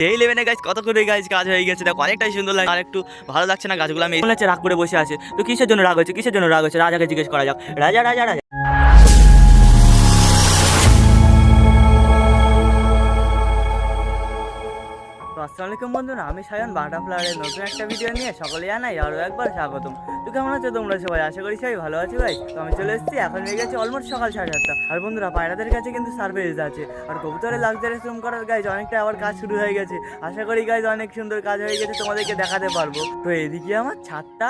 Day 11 guys কত করে guys কাজ হয়ে গেছে, দেখো অনেকটাই সুন্দর লাগে। আর একটু ভালো লাগছে না গাছগুলো, আমি মনে হচ্ছে রাগ করে বসে আছে। তো কিসের জন্য রাগ হচ্ছে, কিসের জন্য রাগ হচ্ছে, রাজাকে জিজ্ঞেস করা যাক। রাজা রাজা রাজা আসসালামু আলাইকুম বন্ধুরা, আমি সায়ন বাটারফ্লাইয়ের নতুন একটা ভিডিও নিয়ে সকলে জানাই আরও একবার স্বাগতম। তো কেমন আছো তোমরা সবাই? আশা করি সবাই ভালো আছো গাইস। তো আমি চলে এসেছি, এখন হয়ে গেছে অলমোস্ট সকাল 7:30। আর বন্ধুরা পায়রাদের কাছে কিন্তু সারপ্রাইজ আছে, আর কবুতরের লাক্সারিয়াস রুম করার গাইজ অনেকটা আবার কাজ শুরু হয়ে গেছে। আশা করি গাইজ অনেক সুন্দর কাজ হয়ে গেছে, তোমাদেরকে দেখাতে পারবো। তো এদিকে আমার ছাদটা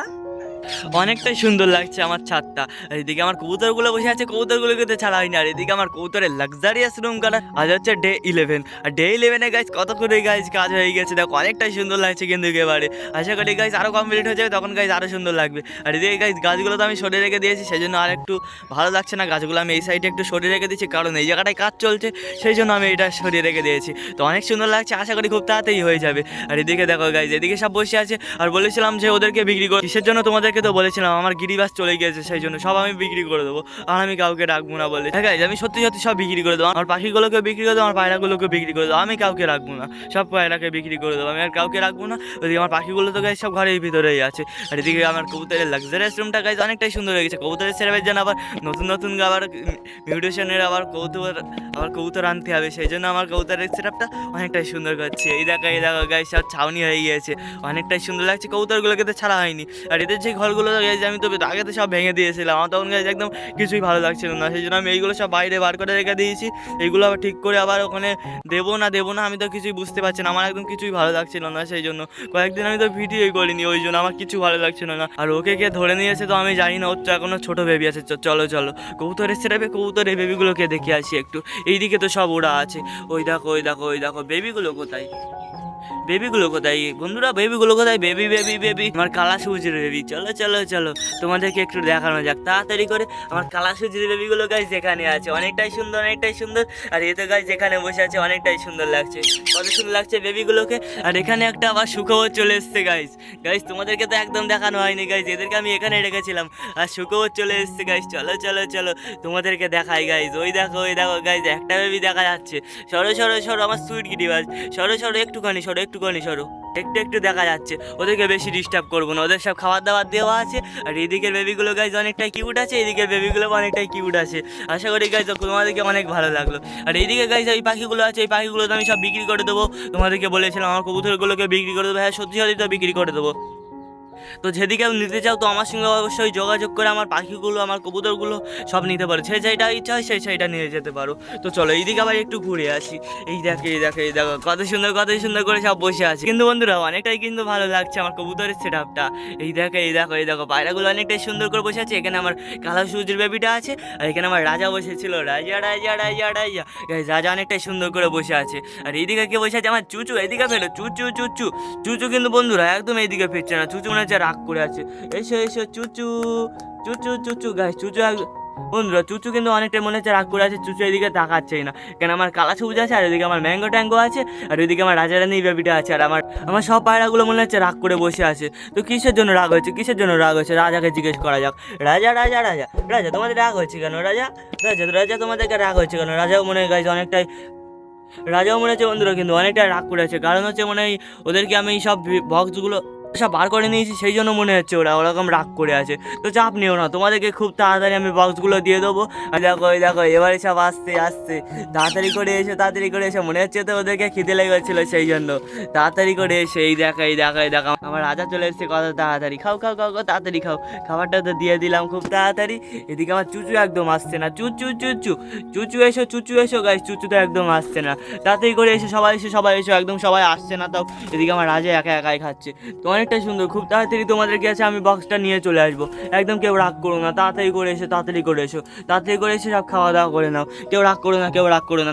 অনেকটাই সুন্দর লাগছে, আমার ছাদটা। আর এদিকে আমার কবুতরগুলো বসে আছে, কবুতরগুলোকে তো ছাড়া হয়নি। আর এদিকে আমার কবুতরের লাক্সারিয়াস রুম করা। আজ হচ্ছে ডে 11। আর ডে 11 গাইজ কত করে গাইজ কাজ হয়ে গেছে, দেখো অনেকটাই সুন্দর লাগছে কিন্তু একেবারে। আশা করি গাইজ আরও কমপ্লিট হয়ে যাবে, তখন গাইজ আরও সুন্দর লাগবে। আর এদিকে গাইজ গাছগুলো তো আমি সরিয়ে রেখে দিয়েছি, সেই জন্য আর একটু ভালো লাগছে না গাছগুলো। আমি এই সাইডে একটু সরিয়ে রেখে দিয়েছি, কারণ এই জায়গাটায় কাজ চলছে, সেই জন্য আমি এটা সরিয়ে রেখে দিয়েছি। তো অনেক সুন্দর লাগছে, আশা করি খুব তাড়াতাড়ি হয়ে যাবে। আর এদিকে দেখো গাইজ, এদিকে সব বসে আছে। আর বলেছিলাম যে ওদেরকে বিক্রি করে কিসের জন্য, তোমাদেরকে তো বলেছিলাম আমার গিরিবাস চলে গিয়েছে, সেই জন্য সব আমি বিক্রি করে দেবো। আর আমি কাউকে রাখবো না বলে, হ্যাঁ গাইজ আমি সত্যি সত্যি সব বিক্রি করে দেবো। আমার পাখিগুলোকে বিক্রি করে দেবো, আমার পায়রাগুলোকে বিক্রি করে দেবো। আমি কাউকে রাখবো না, সব পায়রাকে বিক্রি করে দেবো, আমি আর কাউকে রাখবো না। ওদিকে আমার পাখিগুলো তো গাইজ সব ঘরের ভিতরেই আছে। আর এদিকে আমার কবুতরের লাক্সারিয়াস রুমটা গাইজ অনেকটাই সুন্দর হয়ে গেছে। কবুতরের সেরাবের জন্য আবার নতুন নতুন আবার মিউটেশনের আবার কবুতর আনতে হবে, সেই জন্য আমার কবুতরের সেটআপটা অনেকটাই সুন্দর করছে। এই দেখো গাইজ সব ছাউনি হয়ে গিয়েছে, অনেকটাই সুন্দর লাগছে। কবুতরগুলোকে তো ছাড়া হয়নি। আর এদের যে ঘরগুলো গাইজ আমি তো আগে তো সব ভেঙে দিয়েছিলাম, আমার তখন গাইজ একদম কিছুই ভালো লাগছিল না, সেই জন্য আমি এইগুলো সব বাইরে বার করে রেখে দিয়েছি। এইগুলো আবার ঠিক করে আবার ওখানে দেবো না আমি তো কিছুই বুঝতে পারছি না, আমার একদম কিছুই ভালো লাগছিল না। সেই জন্য কয়েকদিন আমি তো ভিডিওই করিনি, ওই জন্য আমার কিছু ভালো লাগছিল না। আর ওকে কে ধরে নিয়েছে তো আমি জানি না, ওর তো এখনো ছোটো বেবি আছে। চলো কবুতরের সেরাবে কবুতরের বেবিগুলোকে দেখে আসি একটু। এইদিকে তো সব ওরা আছে, ওই দেখো বেবিগুলো কোথায়, বেবিগুলো কোথায় বন্ধুরা, বেবিগুলো কোথায়? বেবি আমার কালা সবুজের বেবি। চলো তোমাদেরকে একটু দেখানো যাক তাড়াতাড়ি করে। আমার কালা সবুজের বেবিগুলো গাইজ যেখানে আছে অনেকটাই সুন্দর। আর এ তো গাইজ যেখানে বসে আছে অনেকটাই সুন্দর লাগছে, কত সুন্দর লাগছে বেবিগুলোকে। আর এখানে একটা আবার শুকোও চলে এসছে গাইজ তোমাদেরকে তো একদম দেখানো হয়নি গাইজ, এদেরকে আমি এখানে রেখেছিলাম। আর শুকোও চলে এসছে গাইজ। চলো তোমাদেরকে দেখাই গাইজ। ওই দেখো গাইজ একটা বেবি দেখা যাচ্ছে। সরো আমার সুইট গিরিবাজ, সরো একটুখানি সরো একটু দেখা যাচ্ছে। ওদেরকে বেশি ডিস্টার্ব করবো না, ওদের সব খাবার দাবার দেওয়া আছে। আর এদিকের বেবিগুলো গাইজ অনেকটাই কিউট আছে, এদিকের বেবিগুলো অনেকটাই কিউট আছে। আশা করি গাইজ তোমাদেরকে অনেক ভালো লাগলো। আর এইদিকে গাইজ এই পাখিগুলো আছে, এই পাখিগুলো তো আমি সব বিক্রি করে দেবো। তোমাদেরকে বলেছিলাম আমার কবুতরগুলোকে বিক্রি করে দেবো, হ্যাঁ সত্যি তো বিক্রি করে দেবো। তো যেদিকে নিতে চাও তো আমার সঙ্গে অবশ্যই যোগাযোগ করে আমার পাখিগুলো আমার কবুতরগুলো সব নিতে পারো, সেই সেইটা ইচ্ছা হয় সেই সেইটা নিয়ে যেতে পারো। তো চলো এইদিকে আবার একটু ঘুরে আসি। এই দেখো কত সুন্দর করে সব বসে আছে। কিন্তু বন্ধুরা অনেকটাই কিন্তু ভালো লাগছে আমার কবুতরের সেটআপটা। এই দেখো পায়রাগুলো অনেকটাই সুন্দর করে বসে আছে। এখানে আমার কালো সূর্যের বেবিটা আছে, আর এখানে আমার রাজা বসেছিল। রাজা রাজা অনেকটাই সুন্দর করে বসে আছে। আর এইদিকে কে বসে আছে? আমার চুচু। এইদিকে ফেলো চুচু কিন্তু বন্ধুরা একদম এইদিকে ফিরছে না। চুচু মনে হচ্ছে রাগ করে আছে। এসো চুচু গাইস। বন্ধুরা চুচু কিন্তু অনেকটা মনে হচ্ছে রাগ করে আছে, চুচু এদিকে তাকাচ্ছেই না। কেন আমার কালা সবুজ আছে, আর এদিকে আমার ম্যাঙ্গো ট্যাঙ্গো আছে, আর ওইদিকে আমার রাজারানী বেবিটা আছে। আর আমার সব পায়রাগুলো মনে হচ্ছে রাগ করে বসে আছে। তো কিসের জন্য রাগ হয়েছে রাজাকে জিজ্ঞেস করা যাক। রাজা তোমাদের রাগ হয়েছে কেন? রাজা তোমাদেরকে রাগ হয়েছে কেন? রাজাও মনে হয় গাইজ অনেকটাই বন্ধুরা কিন্তু অনেকটা রাগ করে আছে। কারণ হচ্ছে মনে হয় ওদেরকে আমি সব বক্সগুলো সব বার করে নিয়েছি, সেই জন্য মনে হচ্ছে ওরা ওরকম রাগ করে আছে। তো চাপ নিও না, তোমাদেরকে খুব তাড়াতাড়ি আমি বক্সগুলো দিয়ে দেবো। আর দেখো এবারে সব আসছে তাড়াতাড়ি করে এসে মনে হচ্ছে তো ওদেরকে খিদে লেগেছিলো, সেই জন্য তাড়াতাড়ি করে এসে এই দেখো আমার রাজা চলে এসেছে। কত তাড়াতাড়ি খাও তাড়াতাড়ি খাও। খাবারটা তো দিয়ে দিলাম খুব তাড়াতাড়ি। এদিকে আমার চুচু একদম আসছে না। চুচু এসো গাইস। চুচু তো একদম আসছে না। তাড়াতাড়ি করে এসে সবাই এসো একদম সবাই আসছে না। তাও এদিকে আমার রাজা একাই খাচ্ছে। তো অনেকটাই সুন্দর, খুব তাড়াতাড়ি তোমাদের কাছে আমি বক্সটা নিয়ে চলে আসবো। একদম কেউ রাগ করো না, তাড়াতাড়ি করে এসে সব খাওয়া দাওয়া করে নাও। কেউ রাগ করো না,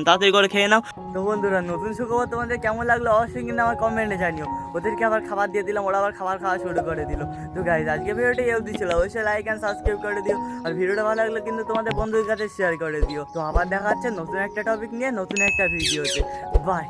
তাড়াতাড়ি করে খেয়ে নাও। তো বন্ধুরা নতুন সুখবর তোমাদের কেমন লাগলো অবশ্যই কিন্তু আমার কমেন্টে জানিও। ওদেরকে আবার খাবার দিয়ে দিলাম, ওরা আবার খাবার খাওয়া শুরু করে দিল। তো গাইজ আজকে ভিডিওটা অবধি ছিল, অবশ্যই লাইক অ্যান্ড সাবস্ক্রাইব করে দিও। আর ভিডিওটা ভালো লাগলে কিন্তু তোমাদের বন্ধুদের কাছে শেয়ার করে দিও। তো আবার দেখা হচ্ছে নতুন একটা টপিক নিয়ে নতুন একটা ভিডিওতে। বাই।